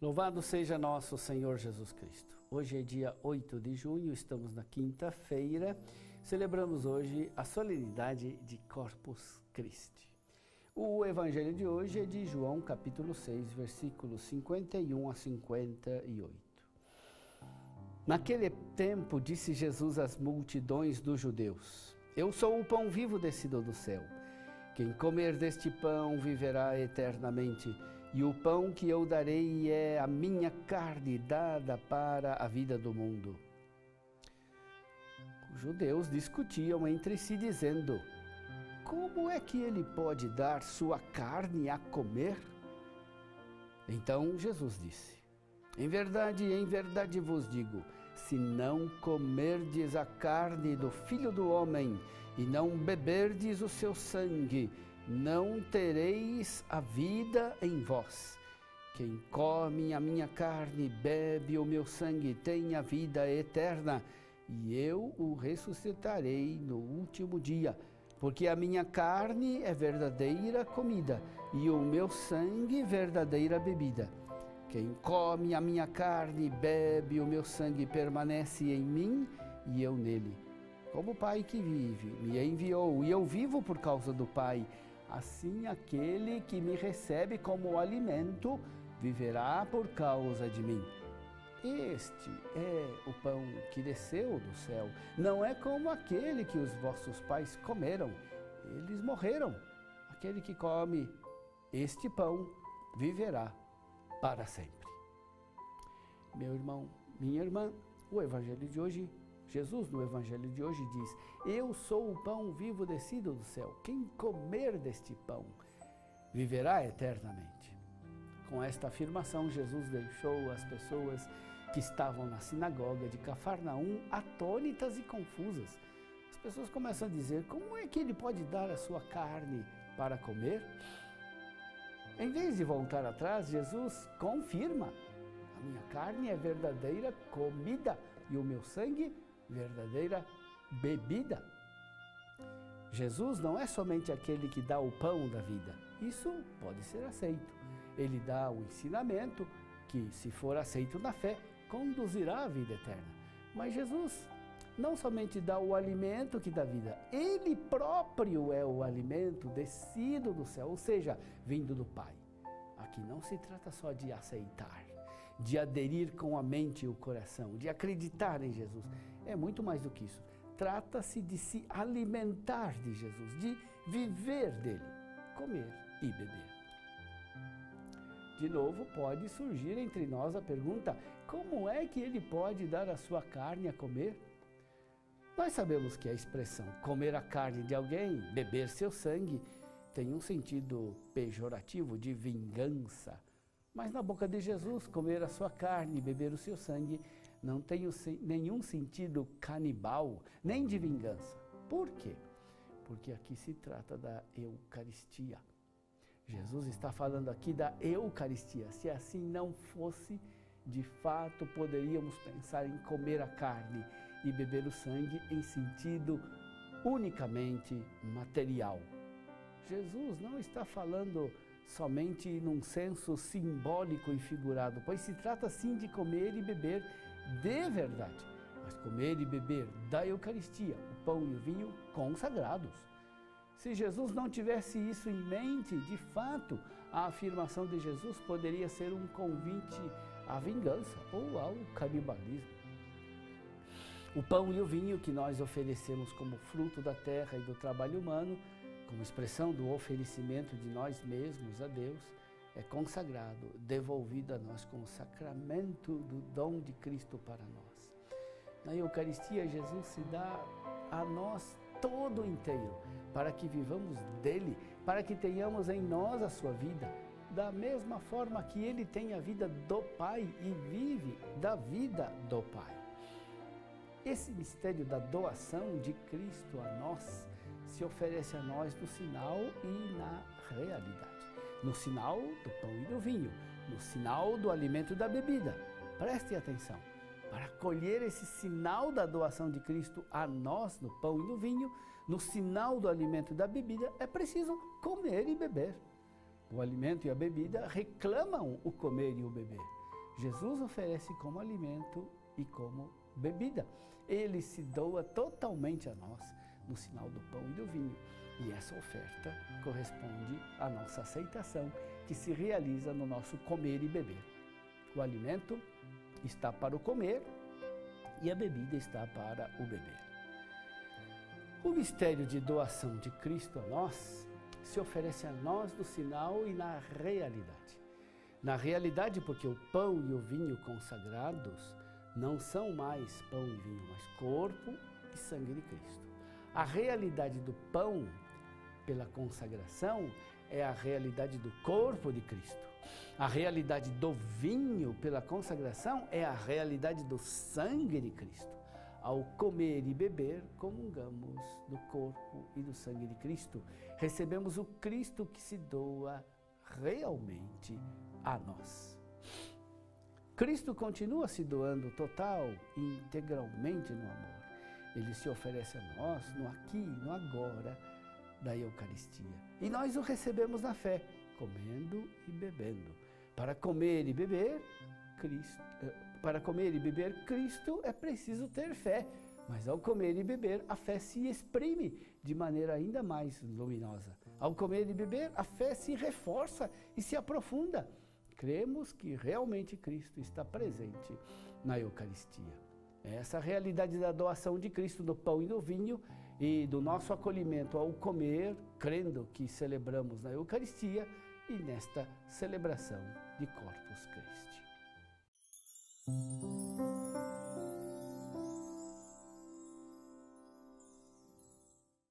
Louvado seja nosso Senhor Jesus Cristo. Hoje é dia 8 de junho, estamos na quinta-feira, celebramos hoje a solenidade de Corpus Christi. O evangelho de hoje é de João capítulo 6, versículos 51 a 58. Naquele tempo disse Jesus às multidões dos judeus: Eu sou o pão vivo descido do céu. Quem comer deste pão viverá eternamente. E o pão que eu darei é a minha carne dada para a vida do mundo. Os judeus discutiam entre si, dizendo: Como é que ele pode dar sua carne a comer? Então Jesus disse: em verdade vos digo, se não comerdes a carne do Filho do Homem e não beberdes o seu sangue, não tereis a vida em vós. Quem come a minha carne e bebe o meu sangue tem a vida eterna, e eu o ressuscitarei no último dia, porque a minha carne é verdadeira comida, e o meu sangue verdadeira bebida. Quem come a minha carne e bebe o meu sangue permanece em mim, e eu nele. Como o Pai que vive me enviou, e eu vivo por causa do Pai, assim aquele que me recebe como alimento viverá por causa de mim. Este é o pão que desceu do céu. Não é como aquele que os vossos pais comeram. Eles morreram. Aquele que come este pão viverá para sempre. Meu irmão, minha irmã, o evangelho de hoje, Jesus no evangelho de hoje diz: Eu sou o pão vivo descido do céu. Quem comer deste pão viverá eternamente. Com esta afirmação, Jesus deixou as pessoas que estavam na sinagoga de Cafarnaum atônitas e confusas. As pessoas começam a dizer: como é que ele pode dar a sua carne para comer? Em vez de voltar atrás, Jesus confirma: a minha carne é verdadeira comida e o meu sangue verdadeira bebida. Jesus não é somente aquele que dá o pão da vida. Isso pode ser aceito. Ele dá o ensinamento que, se for aceito na fé, conduzirá à vida eterna. Mas Jesus não somente dá o alimento que dá vida, Ele próprio é o alimento descido do céu, ou seja, vindo do Pai. Aqui não se trata só de aceitar, de aderir com a mente e o coração, de acreditar em Jesus. É muito mais do que isso. Trata-se de se alimentar de Jesus, de viver dele, comer e beber. De novo, pode surgir entre nós a pergunta: como é que ele pode dar a sua carne a comer? Nós sabemos que a expressão comer a carne de alguém, beber seu sangue, tem um sentido pejorativo de vingança. Mas na boca de Jesus, comer a sua carne e beber o seu sangue não tem nenhum sentido canibal, nem de vingança. Por quê? Porque aqui se trata da Eucaristia. Jesus está falando aqui da Eucaristia. Se assim não fosse, de fato poderíamos pensar em comer a carne e beber o sangue em sentido unicamente material. Jesus não está falando somente num senso simbólico e figurado, pois se trata sim de comer e beber de verdade, mas comer e beber da Eucaristia, o pão e o vinho consagrados. Se Jesus não tivesse isso em mente, de fato, a afirmação de Jesus poderia ser um convite à vingança ou ao canibalismo. O pão e o vinho que nós oferecemos como fruto da terra e do trabalho humano, como expressão do oferecimento de nós mesmos a Deus, é consagrado, devolvido a nós com o sacramento do dom de Cristo para nós. Na Eucaristia, Jesus se dá a nós todo inteiro, para que vivamos dele, para que tenhamos em nós a sua vida, da mesma forma que ele tem a vida do Pai e vive da vida do Pai. Esse mistério da doação de Cristo a nós se oferece a nós no sinal e na realidade. No sinal do pão e do vinho, no sinal do alimento e da bebida. Preste atenção. Para colher esse sinal da doação de Cristo a nós no pão e no vinho, no sinal do alimento e da bebida, é preciso comer e beber. O alimento e a bebida reclamam o comer e o beber. Jesus oferece como alimento e como bebida. Ele se doa totalmente a nós no sinal do pão e do vinho. E essa oferta corresponde à nossa aceitação, que se realiza no nosso comer e beber. O alimento está para o comer e a bebida está para o beber. O mistério de doação de Cristo a nós se oferece a nós no sinal e na realidade. Na realidade, porque o pão e o vinho consagrados não são mais pão e vinho, mas corpo e sangue de Cristo. A realidade do pão, pela consagração, é a realidade do corpo de Cristo. A realidade do vinho, pela consagração, é a realidade do sangue de Cristo. Ao comer e beber, comungamos do corpo e do sangue de Cristo. Recebemos o Cristo que se doa realmente a nós. Cristo continua se doando total e integralmente no amor. Ele se oferece a nós no aqui, no agora da Eucaristia. E nós o recebemos na fé, comendo e bebendo. Para comer e beber Cristo é preciso ter fé. Mas ao comer e beber, a fé se exprime de maneira ainda mais luminosa. Ao comer e beber, a fé se reforça e se aprofunda. Cremos que realmente Cristo está presente na Eucaristia. Essa realidade da doação de Cristo no pão e no vinho e do nosso acolhimento ao comer, crendo que celebramos na Eucaristia e nesta celebração de Corpus Christi.